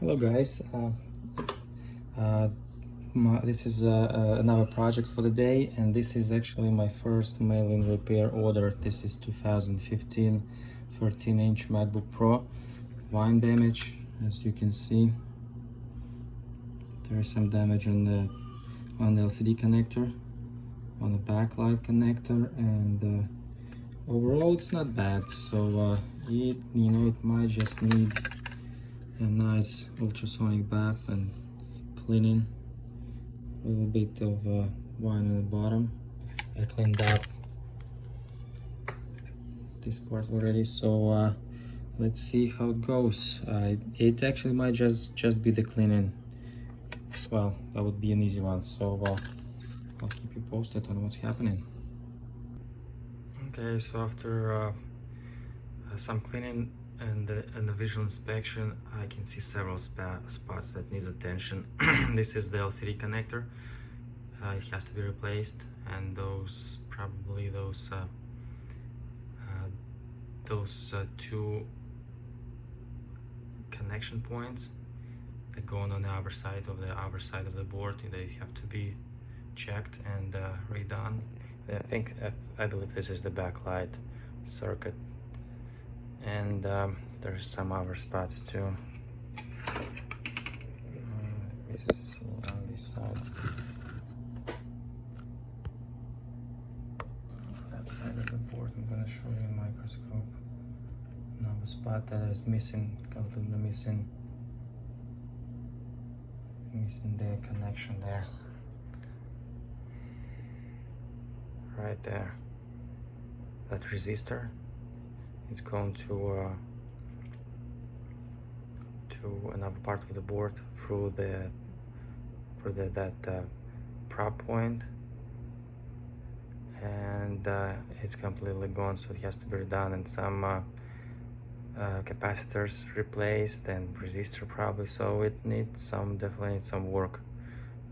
Hello guys, this is another project for the day, and this is actually my first mail-in repair order. This is 2015 13-inch MacBook Pro. Line damage, as you can see. There is some damage on the LCD connector, on the backlight connector, and overall it's not bad. So it might just need a nice ultrasonic bath and cleaning. A little bit of wine on the bottom. I cleaned up this part already, so let's see how it goes. It actually might just be the cleaning. Well, that would be an easy one, so I'll keep you posted on what's happening. Okay, so after some cleaning and the visual inspection, I can see several spots that need attention. This is the LCD connector. It has to be replaced, and those two connection points that go on the other side of the board, they have to be checked and redone. I believe this is the backlight circuit, and there's some other spots too. Let me see on this side. That side of the board, I'm gonna show you a microscope. Another spot that is missing, completely missing the connection there. Right there. That resistor is going to another part of the board through that prop point, and it's completely gone, so it has to be redone, and some capacitors replaced and resistor probably, so it definitely needs some work.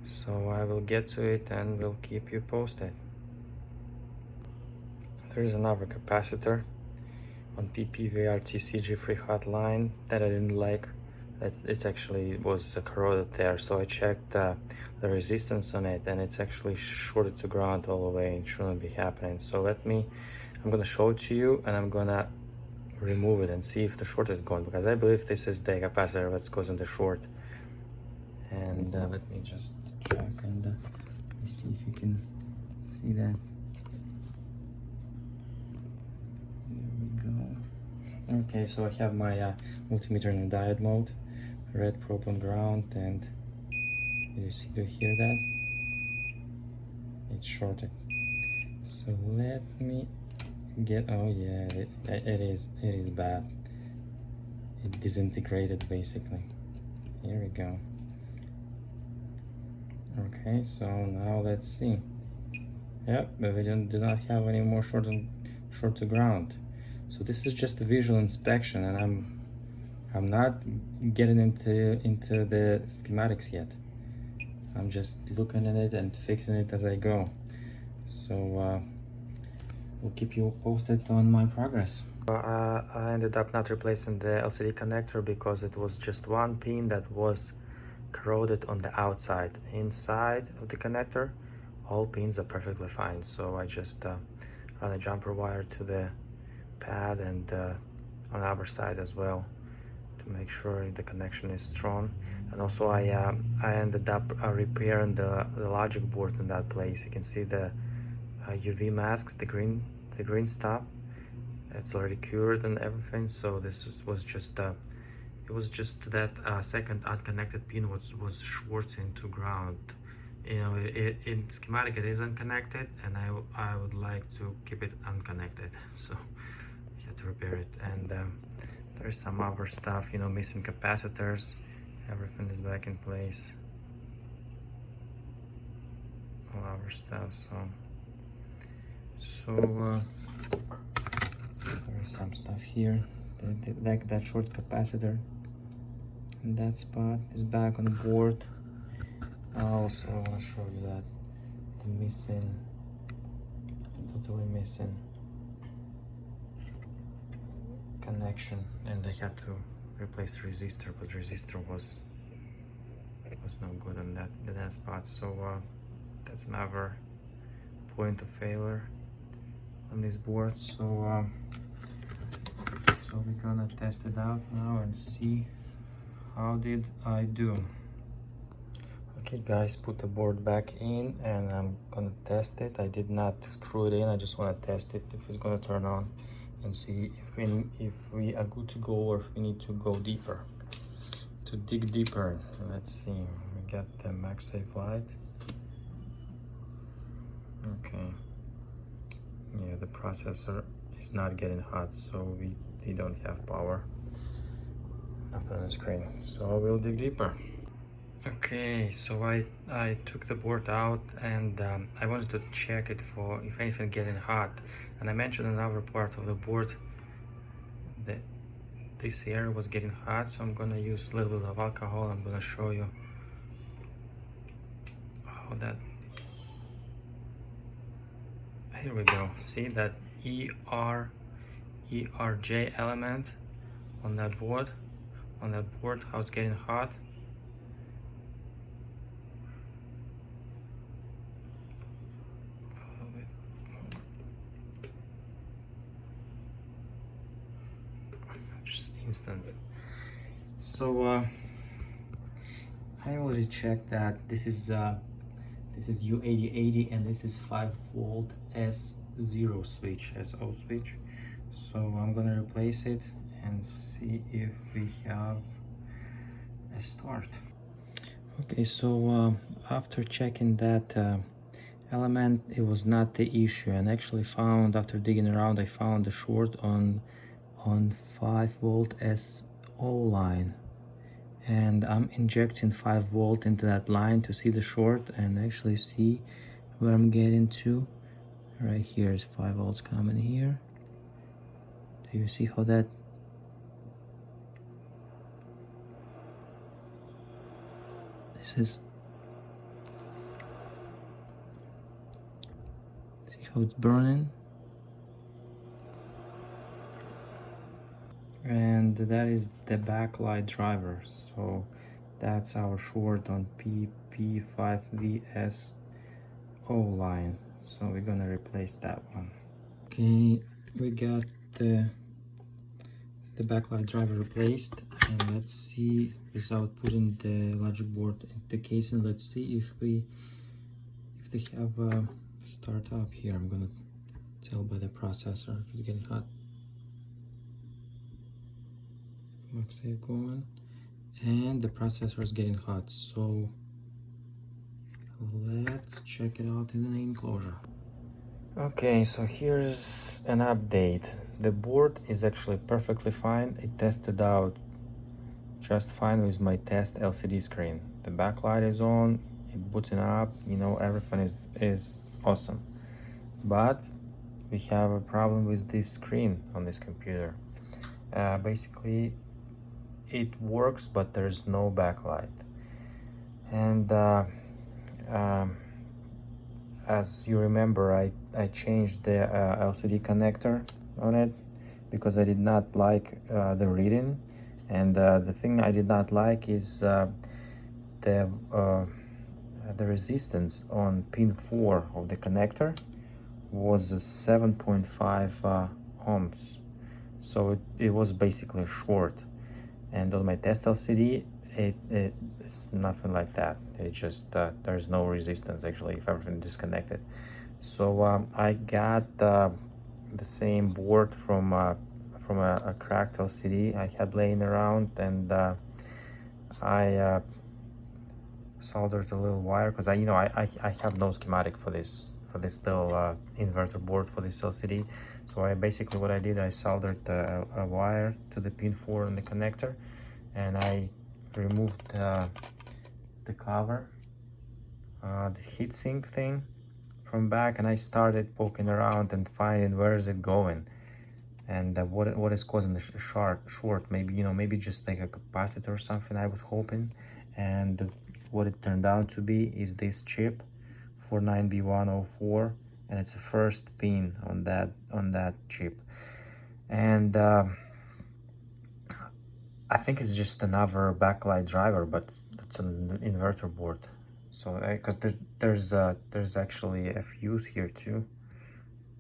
So I will get to it and will keep you posted. There is another capacitor on PPVRT-CG3 hotline that I didn't like. It actually was corroded there, so I checked the resistance on it, and it's actually shorted to ground all the way and shouldn't be happening. So I'm gonna show it to you, and I'm gonna remove it and see if the short is gone, because I believe this is the capacitor that's causing the short. And let me just check and see if you can see that. There we go. Okay, so I have my multimeter in diode mode, red probe on ground, and do you hear that? It's shorted. So let me oh yeah, it is bad. It disintegrated basically. Here we go. Okay, so now let's see. Yep, but we do not have any more short to ground. So this is just a visual inspection, and I'm not getting into the schematics yet. I'm just looking at it and fixing it as I go. So we'll keep you posted on my progress. I ended up not replacing the LCD connector because it was just one pin that was corroded on the outside. Inside of the connector, all pins are perfectly fine. So I just run a jumper wire to the pad, and on the other side as well, to make sure the connection is strong. And also I ended up repairing the logic board in that place. You can see the UV masks, the green stuff. It's already cured and everything. So this was just it was just that second unconnected pin was shorting to ground. You know, in schematic it is unconnected, and I would like to keep it unconnected. So I had to repair it. And there's some other stuff, missing capacitors. Everything is back in place. All other stuff. So there's some stuff here. Like that short capacitor, and that spot is back on the board. Also, I want to show you that totally missing connection, and I had to replace the resistor, but the resistor was no good on that spot. So that's another point of failure on this board. So so we're gonna test it out now and see how did I do. Okay guys, put the board back in and I'm gonna test it. I did not screw it in, I just want to test it if it's gonna turn on and see if we are good to go or if we need to go deeper, to dig deeper. Let's see. We got the MagSafe light. Okay, yeah, the processor is not getting hot, so we don't have power. Nothing on the screen, so we'll dig deeper. Okay, so I took the board out and I wanted to check it for if anything getting hot, and I mentioned another part of the board that this area was getting hot, so I'm gonna use a little bit of alcohol. I'm gonna show you how that. Here we go. See that ERJ element on that board, how it's getting hot. Just instant. So I already checked that this is U8080 and this is 5-volt S0 switch, SO switch. So I'm gonna replace it and see if we have a start. Okay, so after checking that element, it was not the issue, and actually found, after digging around, I found a short on 5-volt SO line, and I'm injecting 5-volt into that line to see the short and actually see where I'm getting to. Right here is 5 volts coming here. Do you see how that this is? See how it's burning? And that is the backlight driver, so that's our short on P5VSO line, so we're gonna replace that one. Okay, we got the backlight driver replaced, and let's see, without putting the logic board in the casing, let's see if they have a start up here. I'm gonna tell by the processor if it's getting hot. MagSafe going, and the processor is getting hot, so let's check it out in the enclosure. Okay, so here's an update. The board is actually perfectly fine. It tested out just fine with my test LCD screen. The backlight is on, it booting up, you know, everything is awesome. But we have a problem with this screen on this computer. Basically, it works, but there's no backlight. And as you remember, I changed the LCD connector on it because I did not like the reading. And the thing I did not like is the resistance on pin 4 of the connector was 7.5 ohms. So it was basically short. And on my test LCD, it's nothing like that. It just there's no resistance actually if everything disconnected. So I got the same board from a cracked LCD I had laying around, and I soldered a little wire because I have no schematic for this little inverter board for this LCD. So I basically, what I did, I soldered a wire to the pin 4 on the connector, and I removed the cover, the heatsink thing from back, and I started poking around and finding where is it going, and what is causing the short. Maybe maybe just like a capacitor or something, I was hoping. And what it turned out to be is this chip 49B104, and it's the first pin on that chip. And I think it's just another backlight driver, but it's an inverter board. So because there's actually a fuse here too.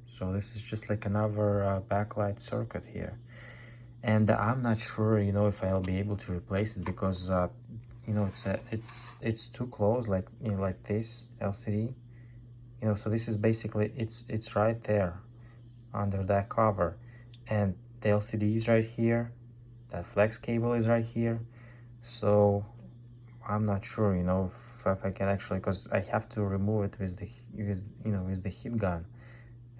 So this is just like another backlight circuit here. And I'm not sure, you know, if I'll be able to replace it because you know, it's too close, like, you know, like this LCD. You know, so this is basically it's right there under that cover, and the LCD is right here, that flex cable is right here. So I'm not sure, you know, if I can actually, because I have to remove it with with the heat gun,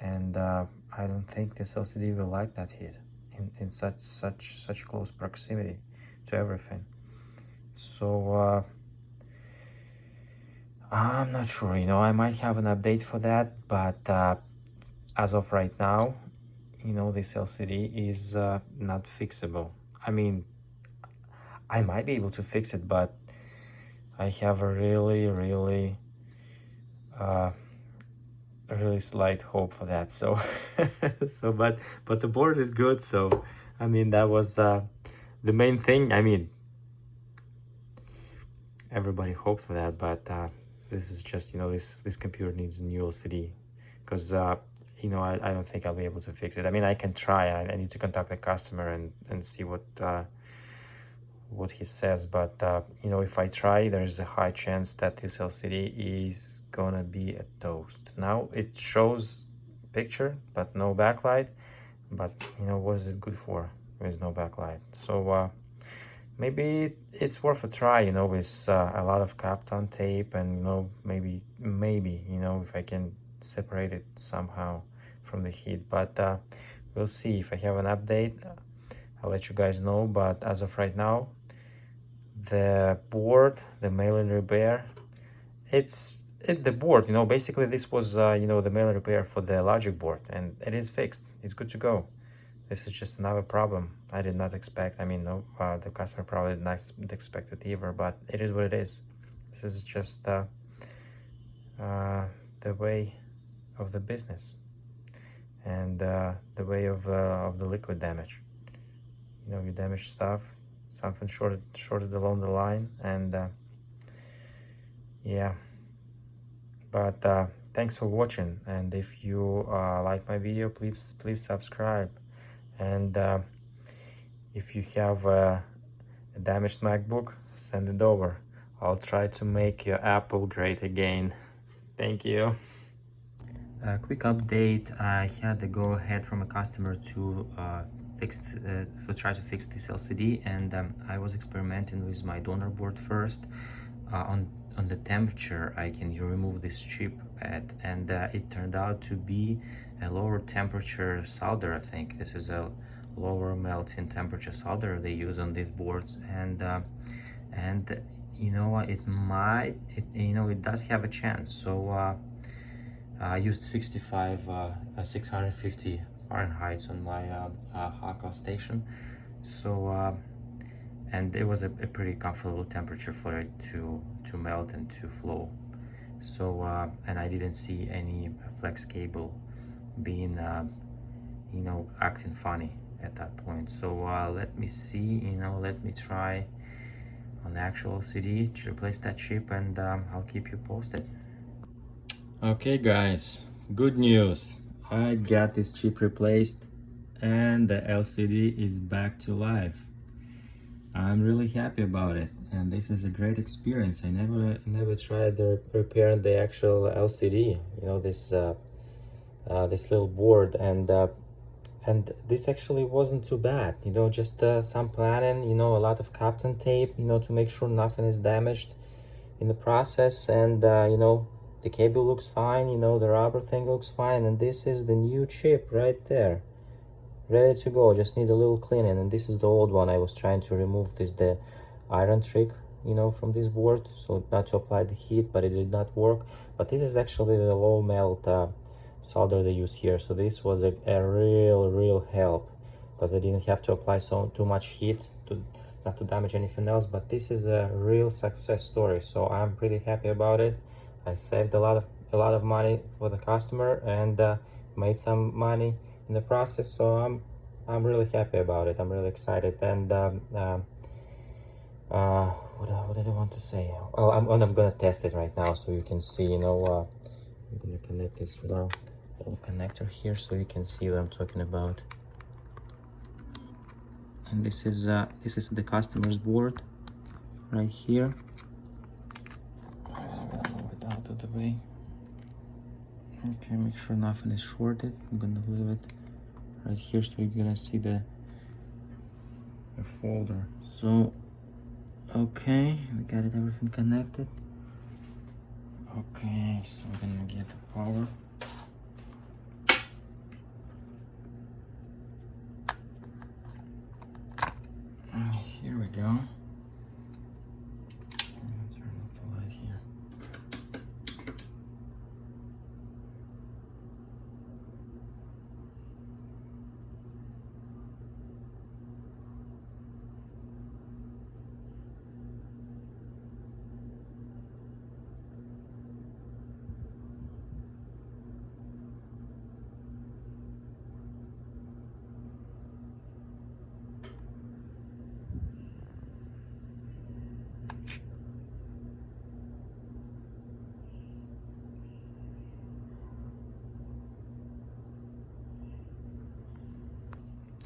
and I don't think this LCD will like that heat in such close proximity to everything. So I'm not sure, you know, I might have an update for that, but as of right now, you know, this LCD is not fixable. I mean, I might be able to fix it, but I have a really slight hope for that. So but the board is good, so I mean, that was the main thing. I mean, everybody hoped for that, but this is just, you know, this computer needs a new LCD, because you know, I don't think I'll be able to fix it. I mean, I can try. I need to contact the customer and see what he says, but you know, if I try, there's a high chance that this LCD is gonna be a toast. Now it shows picture but no backlight, but you know, what is it good for with no backlight? So maybe it's worth a try, you know, with a lot of Kapton tape, and you know, maybe you know, if I can separate it somehow from the heat. But we'll see. If I have an update, I'll let you guys know. But as of right now, the board, the mail-in repair, the board, you know, basically this was you know, the mail-in repair for the logic board, and it is fixed. It's good to go. This is just another problem I did not expect. I mean, no, the customer probably did not expect it either, but it is what it is. This is just the way of the business, and the way of the liquid damage. You know, you damage stuff, something shorted along the line, and yeah. But thanks for watching, and if you like my video, please subscribe. And if you have a damaged MacBook, send it over. I'll try to make your Apple great again. Thank you. A quick update. I had the go-ahead from a customer to try to fix this LCD, and I was experimenting with my donor board first. On the temperature, I can remove this chip and it turned out to be a lower temperature solder. I think this is a lower melting temperature solder they use on these boards, and you know, it does have a chance. So I used 650 Fahrenheit on my Hakka station. So and it was a pretty comfortable temperature for it to melt and to flow. So and I didn't see any flex cable being you know, acting funny at that point. So let me see, you know, let me try on the actual LCD to replace that chip, and I'll keep you posted. Okay guys, good news. I got this chip replaced and the LCD is back to life. I'm really happy about it, and this is a great experience. I never tried repairing the actual LCD, you know, this little board, and this actually wasn't too bad, you know, just some planning, you know, a lot of Kapton tape, you know, to make sure nothing is damaged in the process, and you know, the cable looks fine, you know, the rubber thing looks fine, and this is the new chip right there, ready to go. Just need a little cleaning. And this is the old one. I was trying to remove the iron trick, you know, from this board, so not to apply the heat, but it did not work. But this is actually the low melt solder they use here, so this was a real help, because I didn't have to apply too much heat to not to damage anything else. But this is a real success story, so I'm pretty happy about it. I saved a lot of money for the customer, and made some money in the process, so I'm really happy about it. I'm really excited, and What did I want to say? Oh, I'm gonna test it right now so you can see, you know, I'm gonna connect this little connector here so you can see what I'm talking about. And this is the customer's board right here. I'm gonna move it out of the way. Okay, make sure nothing is shorted. I'm gonna leave it right here so you're gonna see the folder. So okay, we got it, everything connected. Okay, so we're gonna get the power. Here we go. I'm gonna turn off the light here.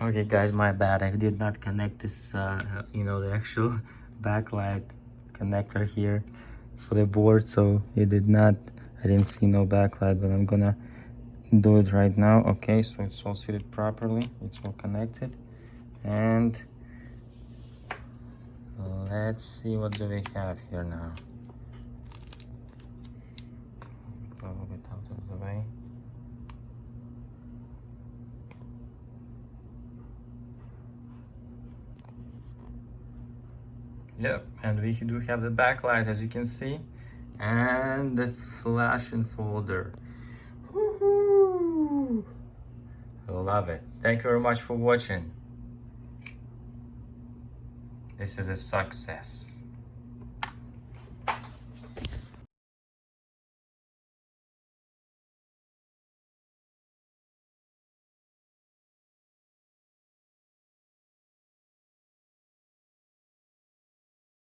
Okay guys, my bad, I did not connect this you know, the actual backlight connector here for the board, so I didn't see no backlight, but I'm gonna do it right now. Okay, so it's all seated properly, it's all connected, and let's see what do we have here now. A little bit out of the way. Yep, and we do have the backlight, as you can see, and the flashing folder. Woohoo! Love it. Thank you very much for watching. This is a success.